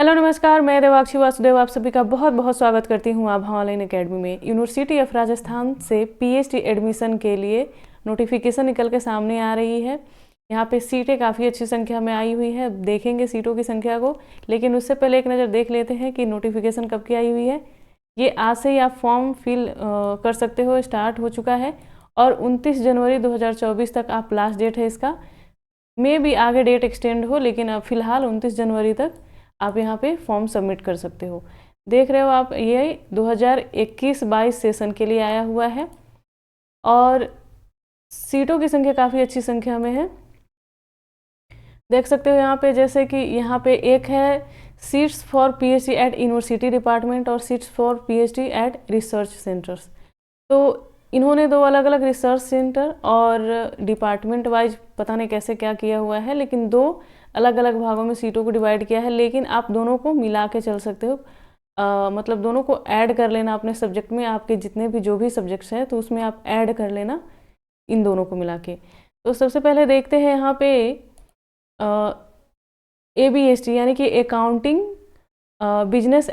Hello नमस्कार, मैं देवाक्षी वासुदेव आप सभी का बहुत बहुत स्वागत करती हूँ आभा ऑनलाइन अकेडमी में। यूनिवर्सिटी ऑफ राजस्थान से पीएचडी एडमिशन के लिए नोटिफिकेशन निकल के सामने आ रही है। यहाँ पे सीटें काफ़ी अच्छी संख्या में आई हुई है, देखेंगे सीटों की संख्या को, लेकिन उससे पहले एक नज़र देख लेते हैं कि नोटिफिकेशन कब की आई हुई है। ये आज से ही आप फॉर्म फिल कर सकते हो, स्टार्ट हो चुका है और 29 जनवरी 2024 तक आप लास्ट डेट है इसका। मे भी आगे डेट एक्सटेंड हो, लेकिन अब फिलहाल 29 जनवरी तक आप यहाँ पे फॉर्म सबमिट कर सकते हो। देख रहे हो आप, ये 2021-22 सेशन के लिए आया हुआ है और सीटों की संख्या काफ़ी अच्छी संख्या में है। देख सकते हो यहाँ पे, जैसे कि यहाँ पे एक है seats for PhD at university department और seats for PhD at research centres. तो इन्होंने दो अलग अलग रिसर्च सेंटर और डिपार्टमेंट वाइज पता नहीं कैसे क्या किया हुआ है, लेकिन दो अलग अलग भागों में सीटों को डिवाइड किया है। लेकिन आप दोनों को मिला के चल सकते हो, मतलब दोनों को ऐड कर लेना अपने सब्जेक्ट में। आपके जितने भी जो भी सब्जेक्ट्स हैं तो उसमें आप ऐड कर लेना इन दोनों को मिला के। तो सबसे पहले देखते हैं यहाँ पे ABST यानी कि अकाउंटिंग बिजनेस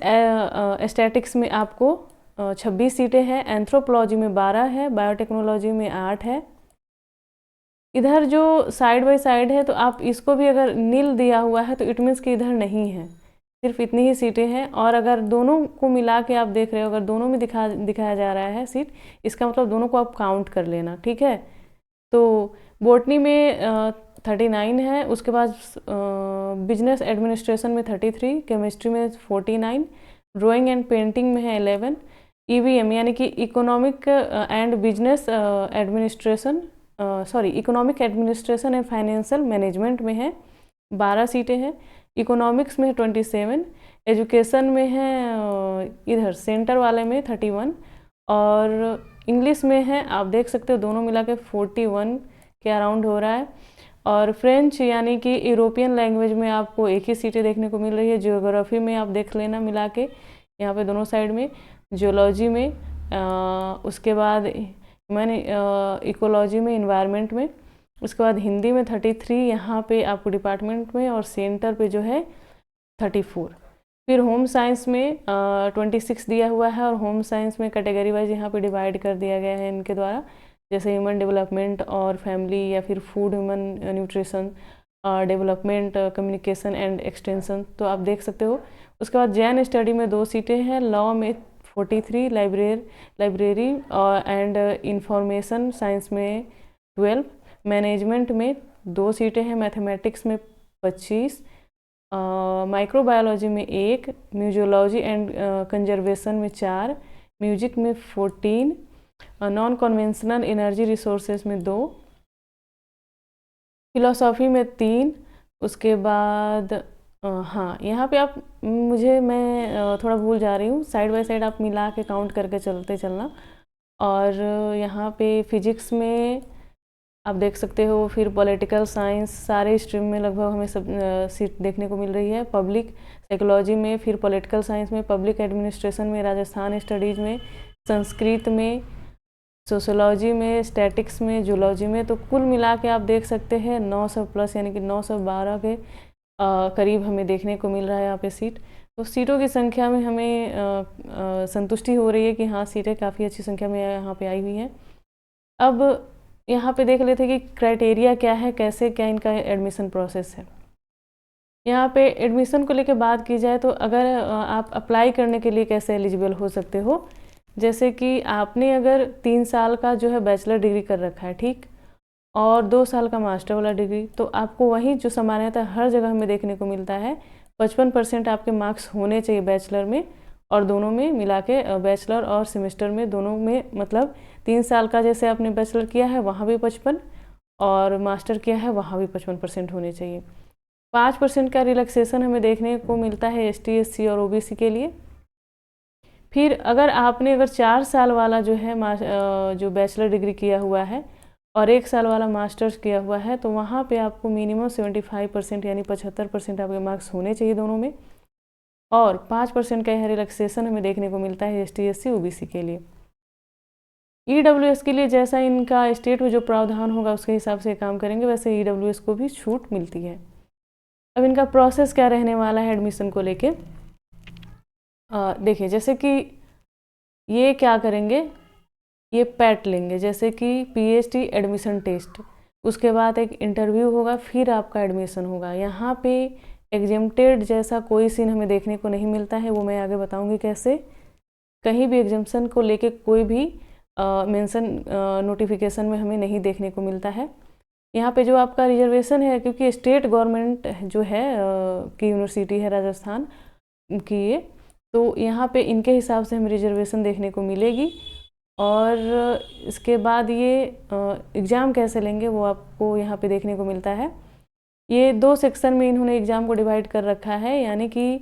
स्टैटिक्स में आपको 26 सीटें हैं, एंथ्रोपोलॉजी में 12 है, बायोटेक्नोलॉजी में 8 है। इधर जो साइड बाय साइड है तो आप इसको भी, अगर नील दिया हुआ है तो इट मीन्स कि इधर नहीं है, सिर्फ इतनी ही सीटें हैं। और अगर दोनों को मिला के आप देख रहे हो, अगर दोनों में दिखाया जा रहा है सीट, इसका मतलब दोनों को आप काउंट कर लेना, ठीक है। तो बॉटनी में 39 है, उसके बाद बिजनेस एडमिनिस्ट्रेशन में 33, केमिस्ट्री में 49, ड्राइंग एंड पेंटिंग में है 11, EVM यानी कि economic and business administration economic administration and financial management में है 12 सीटें हैं। इकोनॉमिक्स में 27, एजुकेशन में है इधर सेंटर वाले में 31 और इंग्लिश में है, आप देख सकते हो दोनों मिला के 41 के अराउंड हो रहा है। और फ्रेंच यानी कि यूरोपियन लैंग्वेज में आपको एक ही सीटें देखने को मिल रही है। जियोग्राफी में आप देख लेना मिला के यहाँ पे दोनों साइड में, जियोलॉजी में, उसके बाद मैंने इकोलॉजी में, इन्वायरमेंट में, उसके बाद हिंदी में 33 यहाँ पे आपको डिपार्टमेंट में, और सेंटर पे जो है 34। फिर होम साइंस में 26 दिया हुआ है और होम साइंस में कैटेगरी वाइज यहाँ पे डिवाइड कर दिया गया है इनके द्वारा, जैसे ह्यूमन डेवलपमेंट और फैमिली, या फिर food, human nutrition, development, communication and extension, तो आप देख सकते हो। उसके बाद जैन स्टडी में 2 सीटें हैं, लॉ में 43, लाइब्रेरी एंड इंफॉर्मेशन साइंस में 12, मैनेजमेंट में 2 सीटें हैं, मैथमेटिक्स में 25, माइक्रोबायोलॉजी में 1, म्यूजियोलॉजी एंड कंजर्वेशन में 4, म्यूजिक में 14, नॉन कन्वेंशनल एनर्जी रिसोर्सेज में 2, फिलोसॉफी में 3। उसके बाद हाँ, यहाँ पे आप मैं थोड़ा भूल जा रही हूँ, साइड बाय साइड आप मिला के काउंट करके चलना। और यहाँ पे फिजिक्स में आप देख सकते हो, फिर पॉलिटिकल साइंस, सारे स्ट्रीम में लगभग हमें सब सीट देखने को मिल रही है। पब्लिक साइकोलॉजी में, फिर पॉलिटिकल साइंस में, पब्लिक एडमिनिस्ट्रेशन में, राजस्थान स्टडीज़ में, संस्कृत में, सोशोलॉजी में, स्टैटिक्स में, जूलॉजी में, तो कुल मिला के आप देख सकते हैं 900 प्लस यानी कि 912 के करीब हमें देखने को मिल रहा है यहाँ पे सीट। तो सीटों की संख्या में हमें संतुष्टि हो रही है कि हाँ, सीटें काफ़ी अच्छी संख्या में यहाँ पे आई हुई हैं। अब यहाँ पे देख लेते हैं कि क्राइटेरिया क्या है, कैसे क्या इनका एडमिशन प्रोसेस है। यहाँ पे एडमिशन को लेकर बात की जाए तो अगर आप अप्लाई करने के लिए कैसे एलिजिबल हो सकते हो, जैसे कि आपने अगर 3 साल का जो है बैचलर डिग्री कर रखा है, ठीक, और 2 साल का मास्टर वाला डिग्री, तो आपको वही जो सामान्यतः हर जगह हमें देखने को मिलता है 55% आपके मार्क्स होने चाहिए बैचलर में, और दोनों में मिला के बैचलर और सेमेस्टर में दोनों में, मतलब 3 साल का जैसे आपने बैचलर किया है वहाँ भी 55 और मास्टर किया है वहाँ भी 55% होने चाहिए। 5% का रिलैक्सेशन हमें देखने को मिलता है ST SC और OBC के लिए। फिर अगर 4 साल वाला जो है जो बैचलर डिग्री किया हुआ है और 1 साल वाला मास्टर्स किया हुआ है, तो वहाँ पे आपको मिनिमम 75% यानी 75% आपके मार्क्स होने चाहिए दोनों में, और 5% का यह रिलैक्सेशन हमें देखने को मिलता है ST SC OBC के लिए। EWS के लिए जैसा इनका स्टेट में जो प्रावधान होगा उसके हिसाब से काम करेंगे, वैसे EWS को भी छूट मिलती है। अब इनका प्रोसेस क्या रहने वाला है एडमिशन को लेके, देखिए जैसे कि ये क्या करेंगे, ये पैट लेंगे जैसे कि पीएचडी एडमिशन टेस्ट, उसके बाद एक इंटरव्यू होगा, फिर आपका एडमिशन होगा। यहाँ पे एग्जेम्प्टेड जैसा कोई सीन हमें देखने को नहीं मिलता है, वो मैं आगे बताऊंगी कैसे। कहीं भी एग्जाम्शन को लेके कोई भी मेंशन नोटिफिकेशन में हमें नहीं देखने को मिलता है। यहाँ पे जो आपका रिजर्वेशन है, क्योंकि स्टेट गवर्नमेंट जो है की यूनिवर्सिटी है राजस्थान की ये, तो यहाँ पे इनके हिसाब से हमें रिजर्वेशन देखने को मिलेगी। और इसके बाद ये एग्ज़ाम कैसे लेंगे वो आपको यहाँ पे देखने को मिलता है। ये 2 सेक्शन में इन्होंने एग्ज़ाम को डिवाइड कर रखा है, यानी कि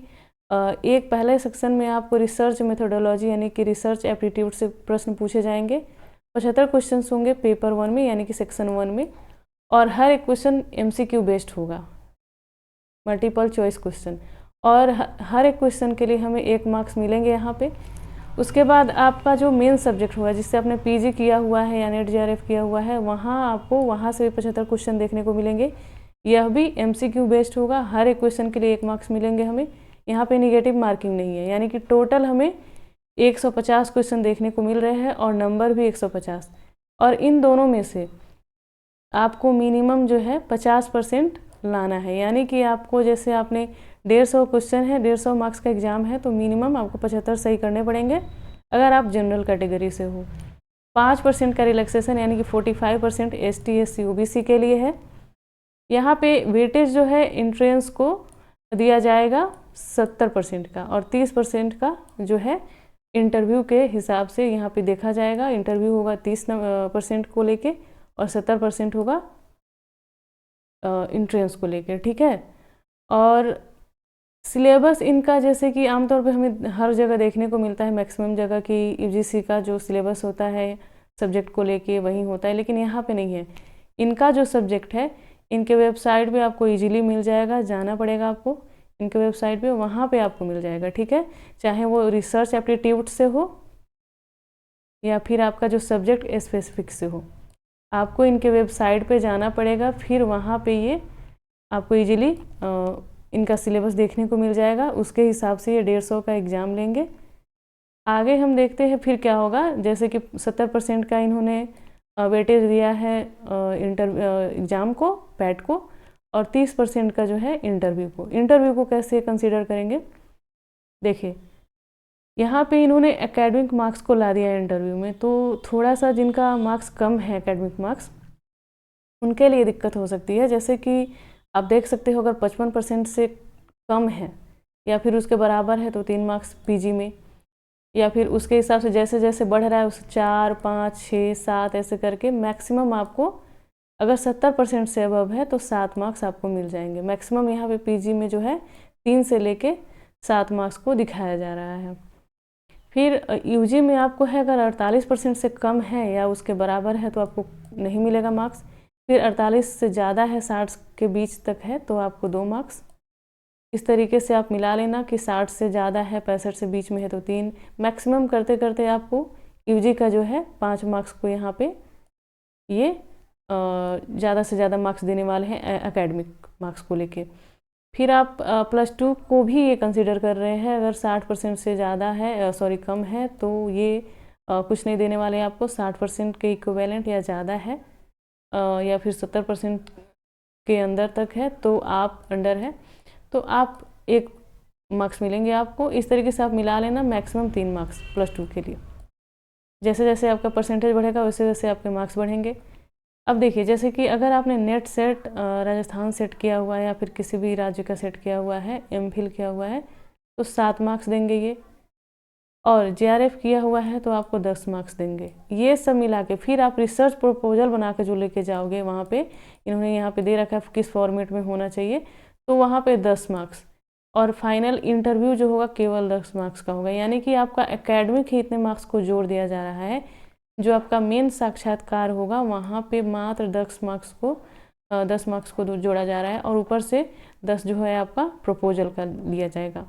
एक पहले सेक्शन में आपको रिसर्च मेथोडोलॉजी यानी कि रिसर्च एप्टीट्यूड से प्रश्न पूछे जाएंगे। 75 क्वेश्चन होंगे पेपर 1 में यानी कि सेक्शन 1 में, और हर एक क्वेश्चन MCQ बेस्ड होगा, मल्टीपल चॉइस क्वेश्चन, और हर एक क्वेश्चन के लिए हमें 1 मार्क्स मिलेंगे यहाँ पे। उसके बाद आपका जो मेन सब्जेक्ट होगा, जिससे आपने PG किया हुआ है या नेट JRF किया हुआ है, वहाँ से भी 75 क्वेश्चन देखने को मिलेंगे। यह भी MCQ बेस्ड होगा, हर एक क्वेश्चन के लिए 1 मार्क्स मिलेंगे हमें। यहाँ पे निगेटिव मार्किंग नहीं है, यानी कि टोटल हमें 150 क्वेश्चन देखने को मिल रहे हैं और नंबर भी 150। और इन दोनों में से आपको मिनिमम जो है 50% लाना है, यानी कि आपको जैसे आपने 150 क्वेश्चन है, 150 मार्क्स का एग्ज़ाम है, तो मिनिमम आपको 75 सही करने पड़ेंगे अगर आप जनरल कैटेगरी से हो। 5% का रिलैक्सेशन यानी कि 45% ST SC OBC के लिए है। यहाँ पे वेटेज जो है एंट्रेंस को दिया जाएगा 70% का, और 30% का जो है इंटरव्यू के हिसाब से यहाँ पे देखा जाएगा। इंटरव्यू होगा 30% को लेके और 70% होगा इंट्रेंस को लेकर, ठीक है। और सिलेबस इनका जैसे कि आमतौर पे हमें हर जगह देखने को मिलता है, मैक्सिमम जगह की UGC का जो सिलेबस होता है सब्जेक्ट को लेके वही होता है, लेकिन यहाँ पे नहीं है। इनका जो सब्जेक्ट है इनके वेबसाइट पे आपको इजीली मिल जाएगा, जाना पड़ेगा आपको इनके वेबसाइट पे, वहाँ पे आपको मिल जाएगा, ठीक है। चाहे वो रिसर्च एप्टीट्यूड से हो या फिर आपका जो सब्जेक्ट स्पेसिफिक से हो, आपको इनके वेबसाइट पे जाना पड़ेगा, फिर वहाँ पे ये आपको इजीली इनका सिलेबस देखने को मिल जाएगा। उसके हिसाब से ये 150 का एग्ज़ाम लेंगे। आगे हम देखते हैं फिर क्या होगा। जैसे कि 70% का इन्होंने वेटेज दिया है एग्ज़ाम को, पैट को, और 30% का जो है इंटरव्यू को। इंटरव्यू को कैसे कंसीडर करेंगे, देखिए यहाँ पे इन्होंने एकेडमिक मार्क्स को ला दिया है इंटरव्यू में, तो थोड़ा सा जिनका मार्क्स कम है एकेडमिक मार्क्स, उनके लिए दिक्कत हो सकती है। जैसे कि आप देख सकते हो अगर 55% से कम है या फिर उसके बराबर है तो 3 मार्क्स PG में, या फिर उसके हिसाब से जैसे जैसे बढ़ रहा है उस 4, 5, 6, 7 ऐसे करके मैक्सिमम आपको, अगर 70% से अबव है तो 7 मार्क्स आपको मिल जाएंगे। मैक्सिमम यहाँ पे PG में जो है 3 से लेके 7 मार्क्स को दिखाया जा रहा है। फिर UG में आपको है अगर 48% से कम है या उसके बराबर है तो आपको नहीं मिलेगा मार्क्स। फिर 48 से ज़्यादा है, 60 के बीच तक है तो आपको 2 मार्क्स। इस तरीके से आप मिला लेना कि 60 से ज़्यादा है, 65 से बीच में है तो 3, मैक्सिमम करते करते आपको UG का जो है 5 मार्क्स को यहाँ पे ये ज़्यादा से ज़्यादा मार्क्स देने वाले हैं एकेडमिक मार्क्स को लेके। फिर आप +2 को भी ये कंसिडर कर रहे हैं। अगर 60% से ज़्यादा है, कम है, तो ये कुछ नहीं देने वाले आपको। 60% के इक्विवेलेंट या ज़्यादा है या फिर 70% के अंदर तक है तो आप अंडर है तो आप 1 मार्क्स मिलेंगे आपको। इस तरीके से आप मिला लेना, मैक्सिमम 3 मार्क्स +2 के लिए। जैसे जैसे आपका परसेंटेज बढ़ेगा वैसे वैसे आपके मार्क्स बढ़ेंगे। अब देखिए जैसे कि अगर आपने नेट सेट राजस्थान सेट किया हुआ है या फिर किसी भी राज्य का सेट किया हुआ है, MPhil किया हुआ है तो 7 मार्क्स देंगे ये, और JRF किया हुआ है तो आपको 10 मार्क्स देंगे। ये सब मिला के फिर आप रिसर्च प्रपोजल बना के जो लेके जाओगे, वहाँ पे इन्होंने यहाँ पे दे रखा है किस फॉर्मेट में होना चाहिए, तो वहाँ पे 10 मार्क्स, और फाइनल इंटरव्यू जो होगा केवल 10 मार्क्स का होगा। यानी कि आपका एकेडमिक ही इतने मार्क्स को जोड़ दिया जा रहा है। जो आपका मेन साक्षात्कार होगा वहाँ पे मात्र 10 मार्क्स को जोड़ा जा रहा है, और ऊपर से 10 जो है आपका प्रपोजल का लिया जाएगा।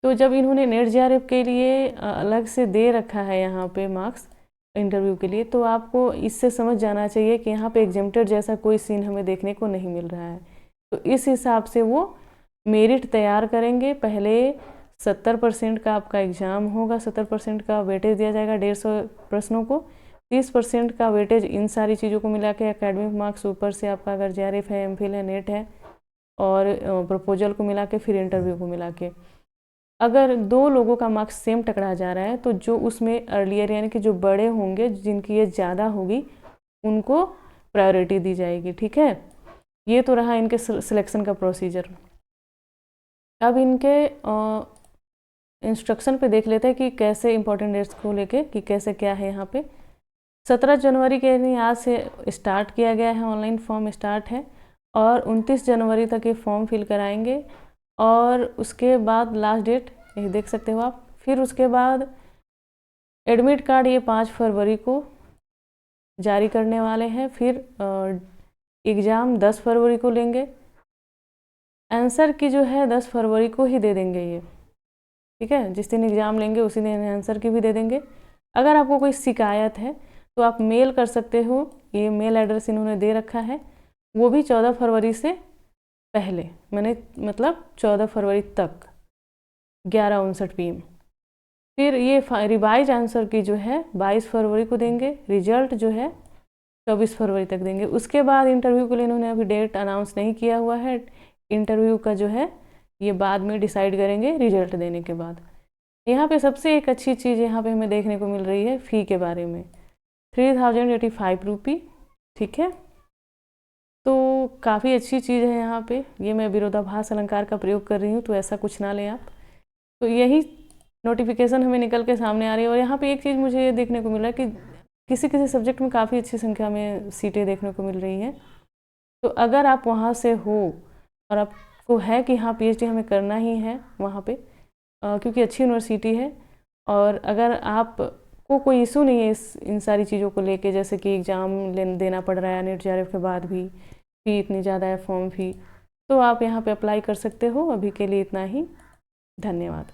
तो जब इन्होंने नेट JRF के लिए अलग से दे रखा है यहाँ पे मार्क्स इंटरव्यू के लिए, तो आपको इससे समझ जाना चाहिए कि यहाँ पे एग्जेम्प्टेड जैसा कोई सीन हमें देखने को नहीं मिल रहा है। तो इस हिसाब से वो मेरिट तैयार करेंगे। पहले 70% का आपका एग्ज़ाम होगा, 70% का वेटेज दिया जाएगा 150 प्रश्नों को, 30% का वेटेज इन सारी चीज़ों को मिला के एकेडमिक मार्क्स, ऊपर से आपका अगर JRF है, MPhil है, नेट है और प्रपोजल को मिला के, फिर इंटरव्यू को मिला के। अगर 2 लोगों का मार्क्स सेम टकरा जा रहा है तो जो उसमें अर्लियर यानी कि जो बड़े होंगे, जिनकी एज ज़्यादा होगी, उनको प्रायोरिटी दी जाएगी। ठीक है, ये तो रहा इनके सिलेक्शन का प्रोसीजर। अब इनके इंस्ट्रक्शन पे देख लेते हैं कि कैसे इंपॉर्टेंट डेट्स को लेके कि कैसे क्या है यहाँ पे। 17 जनवरी के यानी आज से स्टार्ट किया गया है, ऑनलाइन फॉर्म स्टार्ट है और 29 जनवरी तक ये फॉर्म फिल कराएंगे और उसके बाद लास्ट डेट ये देख सकते हो आप। फिर उसके बाद एडमिट कार्ड ये 5 फरवरी को जारी करने वाले हैं। फिर एग्ज़ाम 10 फरवरी को लेंगे। आंसर की जो है 10 फरवरी को ही दे देंगे ये। ठीक है, जिस दिन एग्ज़ाम लेंगे उसी दिन आंसर की भी दे देंगे। अगर आपको कोई शिकायत है तो आप मेल कर सकते हो, ये मेल एड्रेस इन्होंने दे रखा है, वो भी 14 फरवरी से पहले, मैंने मतलब 14 फरवरी तक 11:59 PM। फिर ये रिवाइज आंसर की जो है 22 फरवरी को देंगे, रिजल्ट जो है 24 फरवरी तक देंगे। उसके बाद इंटरव्यू के लिए इन्होंने अभी डेट अनाउंस नहीं किया हुआ है, इंटरव्यू का जो है ये बाद में डिसाइड करेंगे रिजल्ट देने के बाद। यहाँ पे सबसे एक अच्छी चीज़ यहाँ पे हमें देखने को मिल रही है फ़ी के बारे में, 3085 रुपी। ठीक है, तो काफ़ी अच्छी चीज़ है यहाँ पे। ये मैं विरोधाभास अलंकार का प्रयोग कर रही हूँ, तो ऐसा कुछ ना लें आप। तो यही नोटिफिकेशन हमें निकल के सामने आ रही है। और यहाँ पे एक चीज़ मुझे ये देखने को मिल रहा है कि किसी किसी सब्जेक्ट में काफ़ी अच्छी संख्या में सीटें देखने को मिल रही हैं। तो अगर आप वहाँ से हो और आपको है कि हाँ PhD हमें करना ही है वहाँ पे, क्योंकि अच्छी यूनिवर्सिटी है, और अगर आपको कोई इशू नहीं है इन सारी चीज़ों को लेके, जैसे कि एग्ज़ाम देना पड़ रहा है नेट JRF के बाद भी, फ़ी इतनी ज़्यादा है, फॉर्म फ़ी, तो आप यहाँ पे अप्लाई कर सकते हो। अभी के लिए इतना ही, धन्यवाद।